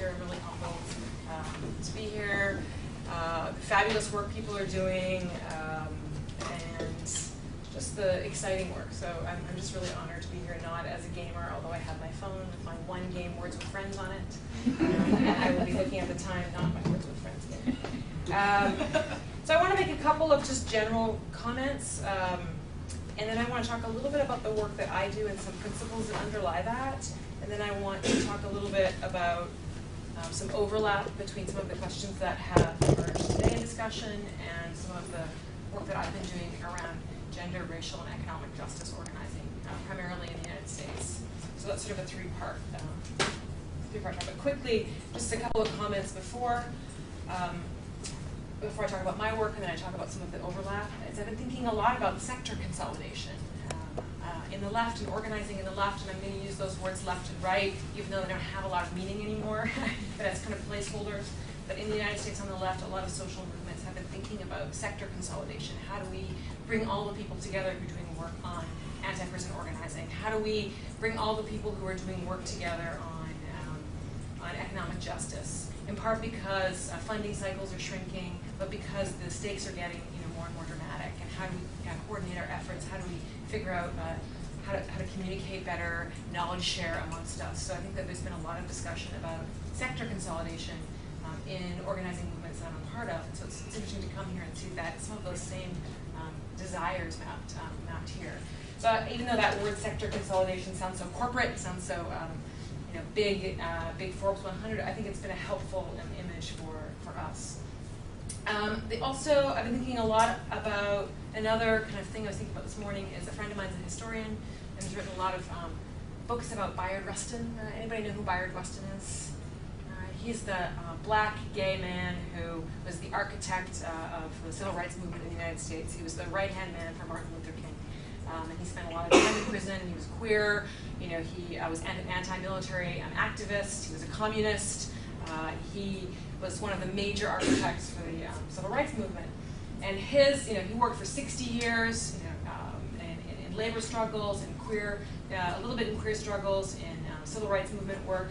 here. I'm really humbled to be here. The fabulous work people are doing, and just the exciting work. So I'm just really honored to be here, not as a gamer, although I have my phone with my one game Words with Friends on it. And I will be looking at the time, not my Words with Friends game. So I want to make a couple of just general comments, and then I want to talk a little bit about the work that I do and some principles that underlie that. And then I want to talk a little bit about some overlap between some of the questions that have emerged today in discussion and some of the work that I've been doing around gender, racial, and economic justice organizing, primarily in the United States. So that's sort of a three-part topic. But quickly, just a couple of comments before I talk about my work, and then I talk about some of the overlap. Is I've been thinking a lot about sector consolidation in the left and organizing in the left, and I'm going to use those words left and right, even though they don't have a lot of meaning anymore, but as kind of placeholders. But in the United States on the left, a lot of social movements have been thinking about sector consolidation. How do we bring all the people together who are doing work on anti-prison organizing? How do we bring all the people who are doing work together on economic justice? In part because funding cycles are shrinking, but because the stakes are getting more and more dramatic. And how do we coordinate our efforts? How do we figure out how to communicate better, knowledge share amongst us? So I think that there's been a lot of discussion about sector consolidation in organizing movements that I'm a part of. And so it's interesting to come here and see that some of those same desires mapped here. So even though that word sector consolidation sounds so corporate, sounds so big Forbes 100, I think it's been a helpful image for us. I've been thinking a lot about another kind of thing I was thinking about this morning. Is a friend of mine is a historian and has written a lot of books about Bayard Rustin. Anybody know who Bayard Rustin is? He's the black gay man who was the architect of the civil rights movement in the United States. He was the right-hand man for Martin Luther King. And he spent a lot of time in prison. He was queer. He was an anti-military activist. He was a communist. He was one of the major architects for the civil rights movement. And he worked for 60 years in labor struggles and a little bit in queer struggles, in civil rights movement work.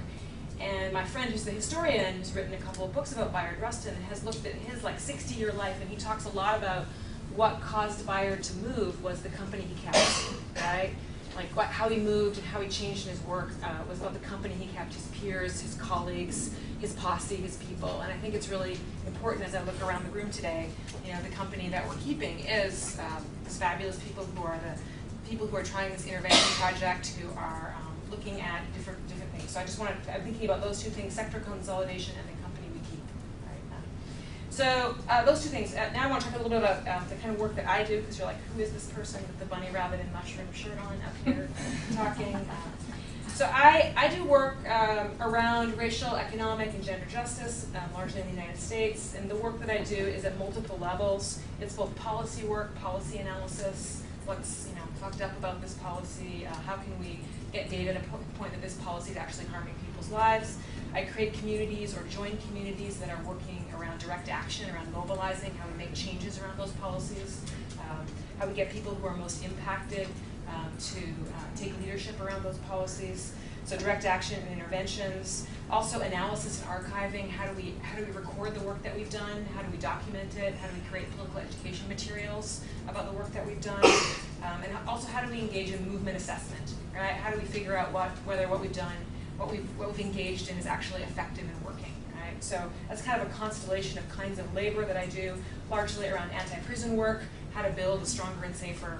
And my friend, who's the historian, who's written a couple of books about Bayard Rustin, and has looked at his 60-year life, and he talks a lot about what caused Bayard to move was the company he kept, right? How he moved and how he changed in his work was about the company he kept, his peers, his colleagues, his posse, his people. And I think it's really important as I look around the room today, the company that we're keeping is these fabulous people who are the people who are trying this intervention project, who are looking at different things. So I'm thinking about those two things, sector consolidation and the company we keep. Right? So those two things. Now I want to talk a little bit about the kind of work that I do, because you're like, who is this person with the bunny rabbit and mushroom shirt on up here talking? So I do work around racial, economic, and gender justice, largely in the United States. And the work that I do is at multiple levels. It's both policy work, policy analysis, what's fucked up about this policy, how can we get data to point that this policy is actually harming people's lives. I create communities or join communities that are working around direct action, around mobilizing, how we make changes around those policies, how we get people who are most impacted to take leadership around those policies. So direct action and interventions, also analysis and archiving. How do we record the work that we've done? How do we document it? How do we create political education materials about the work that we've done? And also, how do we engage in movement assessment? Right? How do we figure out whether what we've done, what we've engaged in, is actually effective and working? Right? So that's kind of a constellation of kinds of labor that I do, largely around anti-prison work, how to build a stronger and safer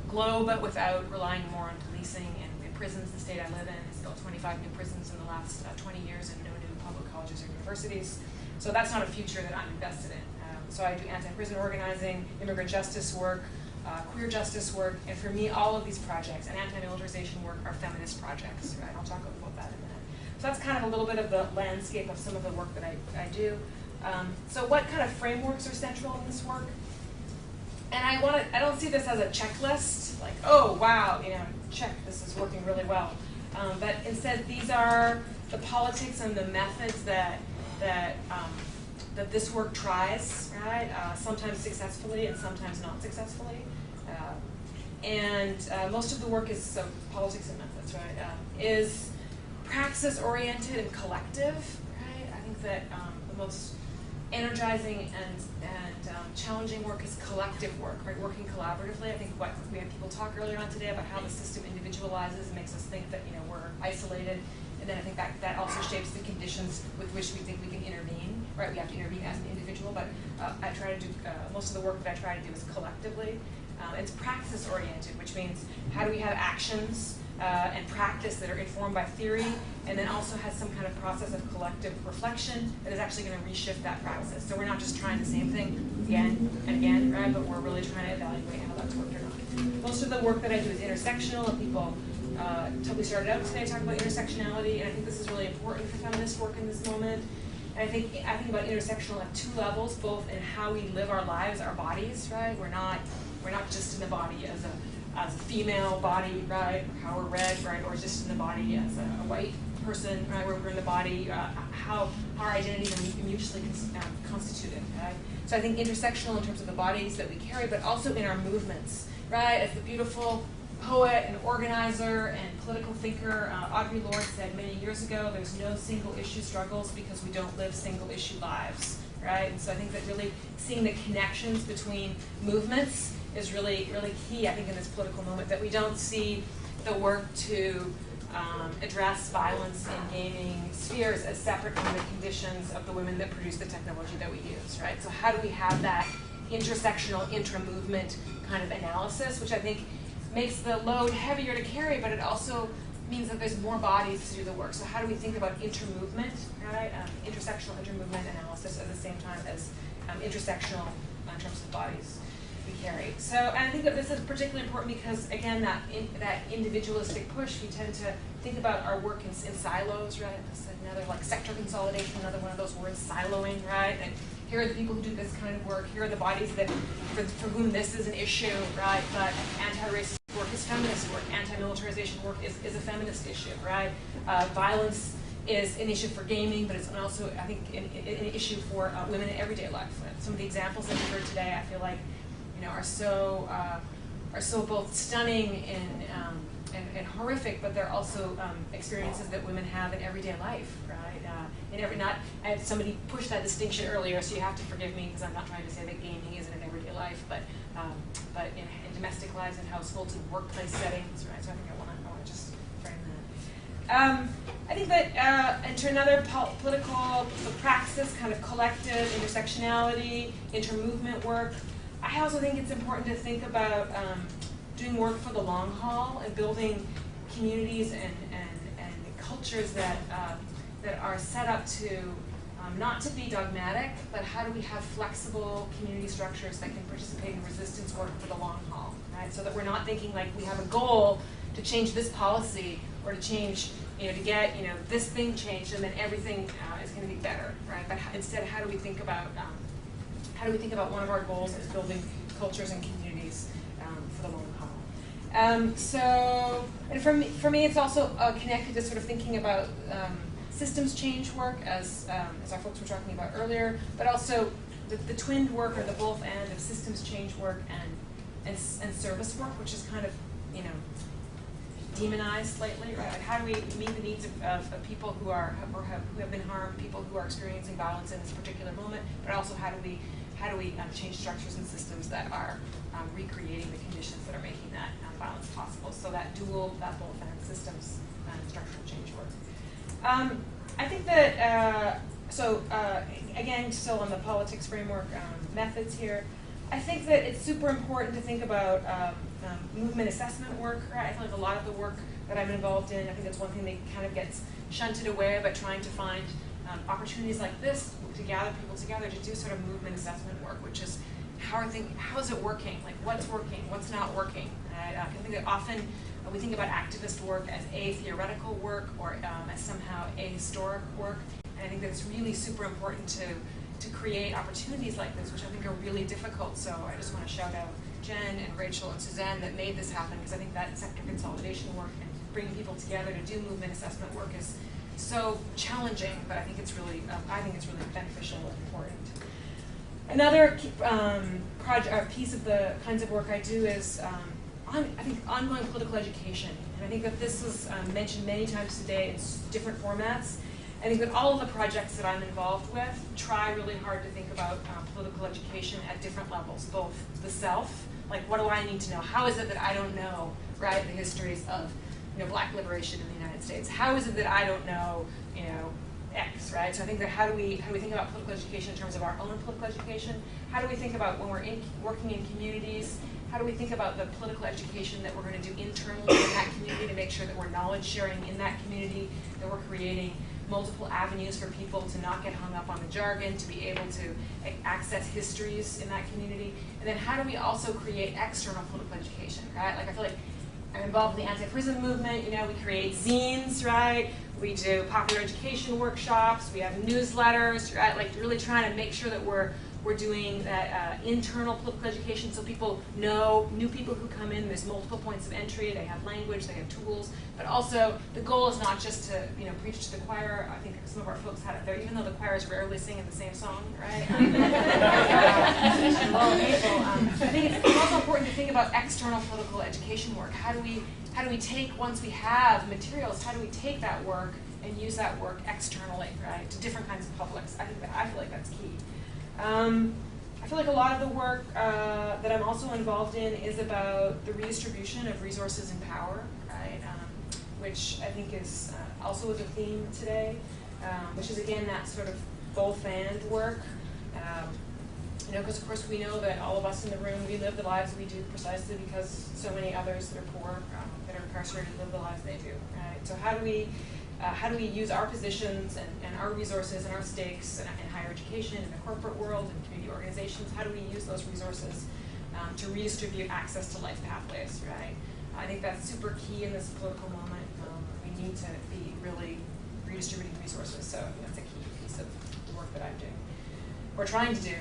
globe without relying more on policing and prisons. The state I live in has built 25 new prisons in the last 20 years and no new public colleges or universities. So that's not a future that I'm invested in. So I do anti-prison organizing, immigrant justice work, queer justice work, and for me, all of these projects and anti-militarization work are feminist projects. Right? I'll talk about that in a minute. So that's kind of a little bit of the landscape of some of the work that I do. So what kind of frameworks are central in this work? And I don't see this as a checklist, like, oh, wow, check, this is working really well. But instead, these are the politics and the methods that this work tries, right? Sometimes successfully and sometimes not successfully. And most of the work is politics and methods, right? Is praxis-oriented and collective, right? I think that the most energizing and challenging work is collective work, right? Working collaboratively. I think what we had people talk earlier on today about how the system individualizes and makes us think that we're isolated, and then I think that also shapes the conditions with which we think we can intervene, right? We have to intervene as an individual, but I try to do most of the work that I try to do is collectively. It's praxis-oriented, which means how do we have actions and practice that are informed by theory, and then also has some kind of process of collective reflection that is actually going to reshift that praxis. So we're not just trying the same thing again and again, right? But we're really trying to evaluate how that's worked or not. Most of the work that I do is intersectional, and people, we started out today talking about intersectionality, and I think this is really important for feminist work in this moment. And I think about intersectional at two levels, both in how we live our lives, our bodies, right? We're not just in the body as a female body, right? How we're read, right? Or just in the body as a white person, right? Where we're in the body, how our identities are mutually constituted, right? So I think intersectional in terms of the bodies that we carry, but also in our movements, right? As the beautiful poet and organizer and political thinker Audre Lorde said many years ago, there's no single issue struggles because we don't live single issue lives, right? And so I think that really seeing the connections between movements is really, really key, I think, in this political moment, that we don't see the work to address violence in gaming spheres as separate from the conditions of the women that produce the technology that we use, right? So how do we have that intersectional, intra-movement kind of analysis, which I think makes the load heavier to carry, but it also means that there's more bodies to do the work. So how do we think about intermovement, right? Intersectional intermovement analysis at the same time as intersectional in terms of bodies we carry. So, and I think that this is particularly important because, again, that individualistic push, we tend to think about our work in silos, right? That's another, like, sector consolidation, another one of those words, siloing, right? And here are the people who do this kind of work. Here are the bodies that, for whom this is an issue, right? But anti-racist work is feminist work. Anti-militarization work is a feminist issue, right? Violence is an issue for gaming, but it's also, I think, an issue for women in everyday life. Some of the examples that we heard today, I feel like, are so both stunning and horrific, but they're also experiences that women have in everyday life, right? I had somebody push that distinction earlier, so you have to forgive me because I'm not trying to say that gaming isn't in everyday life, but in domestic lives and households and workplace settings, right? So I think I want to just frame that. I think that into another political praxis, kind of collective intersectionality, intermovement work. I also think it's important to think about doing work for the long haul and building communities and cultures that are set up to not to be dogmatic, but how do we have flexible community structures that can participate in resistance work for the long haul, right? So that we're not thinking like we have a goal to change this policy or to change, to get, this thing changed and then everything is going to be better, right? But instead, how do we think about one of our goals is building cultures and communities for the long haul? And for me, it's also connected to sort of thinking about systems change work, as our folks were talking about earlier, but also the twinned work or the both and of systems change work and service work, which is kind of demonized lately, right? Like how do we meet the needs of people who have been harmed, people who are experiencing violence in this particular moment, but also how do we change structures and systems that are recreating the conditions that are making that violence possible? So that both and systems and structural change work. I think that, again, still on the politics framework methods here, I think that it's super important to think about movement assessment work, right? I feel like a lot of the work that I'm involved in, I think that's one thing that kind of gets shunted away, but trying to find opportunities like this to gather people together to do sort of movement assessment work, which is how is it working? Like what's working, what's not working? I think that often we think about activist work as a theoretical work or as somehow a historic work, and I think that it's really super important to create opportunities like this, which I think are really difficult. So I just want to shout out Jen and Rachel and Suzanne that made this happen, because I think that sector consolidation work and bringing people together to do movement assessment work is so challenging, but I think it's really beneficial and important. Another piece of the kinds of work I do is I think ongoing political education. And I think that this was mentioned many times today in different formats. I think that all of the projects that I'm involved with try really hard to think about political education at different levels, both the self, like what do I need to know? How is it that I don't know, right, the histories of Black liberation in the United States? How is it that I don't know, X, right? So I think that how do we think about political education in terms of our own political education? How do we think about when we're working in communities? How do we think about the political education that we're going to do internally in that community to make sure that we're knowledge sharing in that community, that we're creating multiple avenues for people to not get hung up on the jargon, to be able to access histories in that community? And then how do we also create external political education, right? Like I feel like I'm involved in the anti-prison movement, we create zines, right? We do popular education workshops, we have newsletters, right? Like really trying to make sure that we're doing that internal political education so people know, new people who come in, there's multiple points of entry, they have language, they have tools, but also the goal is not just to preach to the choir. I think some of our folks had it there, even though the choirs rarely sing in the same song, right? I think it's also important to think about external political education work. How do we take, once we have materials, how do we take that work and use that work externally, right, to different kinds of publics? I feel like that's key. I feel like a lot of the work that I'm also involved in is about the redistribution of resources and power, right? Which I think is also is a theme today, which is again that sort of both and work. Because of course we know that all of us in the room, we live the lives we do precisely because so many others that are poor, that are incarcerated, live the lives they do, right? So how do we use our positions and our resources and our stakes in higher education, in the corporate world, in community organizations, how do we use those resources to redistribute access to life pathways, right? I think that's super key in this political moment. We need to be really redistributing resources, so that's a key piece of the work that I'm doing, or trying to do.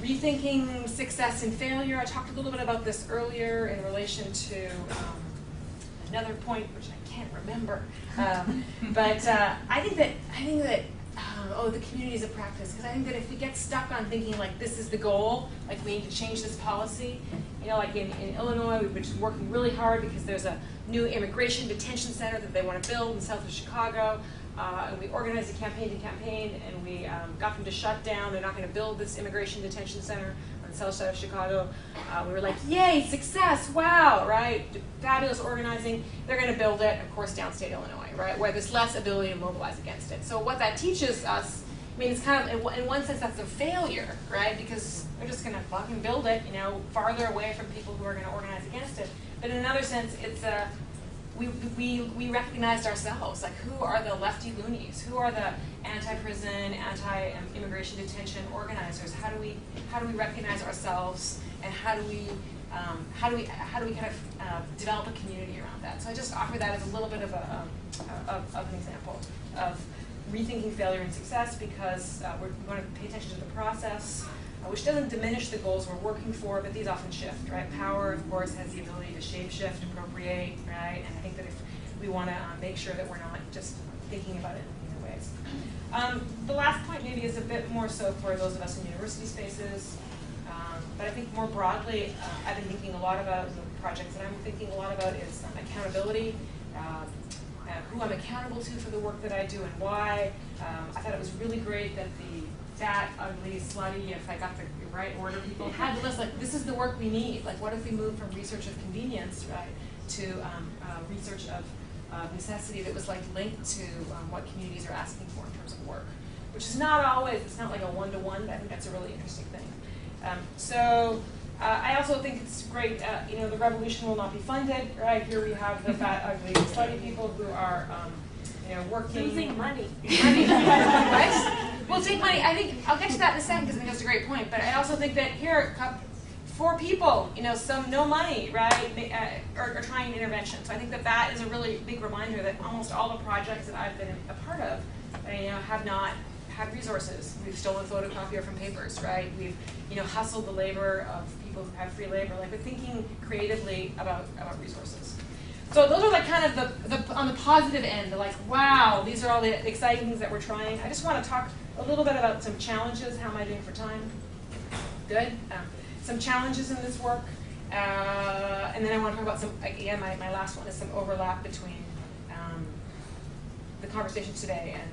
Rethinking success and failure. I talked a little bit about this earlier in relation to another point, which I can't remember. But I think that the communities of practice, because I think that if we get stuck on thinking like this is the goal, like we need to change this policy, like in Illinois, we've been working really hard because there's a new immigration detention center that they want to build in south of Chicago. And we organized a campaign, and we got them to shut down. They're not going to build this immigration detention center on the south side of Chicago. We were like, yay, success, wow, right? Fabulous organizing. They're going to build it, of course, downstate Illinois, right, where there's less ability to mobilize against it. So what that teaches us, it's kind of, in one sense, that's a failure, right? Because they're just going to fucking build it, farther away from people who are going to organize against it. But in another sense, it's a we recognized ourselves, like who are the lefty loonies? Who are the anti-prison, anti-immigration detention organizers? How do we recognize ourselves, and how do we kind of develop a community around that? So I just offer that as a little bit of an example of rethinking failure and success, because we're going to pay attention to the process, which doesn't diminish the goals we're working for, but these often shift, right? Power, of course, has the ability to shape-shift, appropriate, right? And I think that if we want to make sure that we're not just thinking about it in either ways. The last point maybe is a bit more so for those of us in university spaces, but I think more broadly, I've been thinking a lot about the projects that I'm thinking a lot about is accountability, who I'm accountable to for the work that I do and why. I thought it was really great that the fat, ugly, slutty, if I got the right order, people had the list, like, this is the work we need. Like, what if we move from research of convenience, right, to research of necessity that was, like, linked to what communities are asking for in terms of work, which is not always, it's not like a one-to-one, but I think that's a really interesting thing. I also think it's great, the revolution will not be funded, right? Here we have the fat, ugly, slutty people who are, working. Losing money. Right? We'll take money. I think I'll get to that in a second because I think that's a great point. But I also think that here, 4 people, some no money, right, are trying an intervention. So I think that is a really big reminder that almost all the projects that I've been a part of, have not had resources. We've stolen photocopier from papers, right? We've, hustled the labor of people who have free labor. Like, we're thinking creatively about resources. So those are like kind of the on the positive end, the like, wow, these are all the exciting things that we're trying. I just want to talk a little bit about some challenges. How am I doing for time? Good. Some challenges in this work. And then I want to talk about some, again, my last one is some overlap between the conversations today and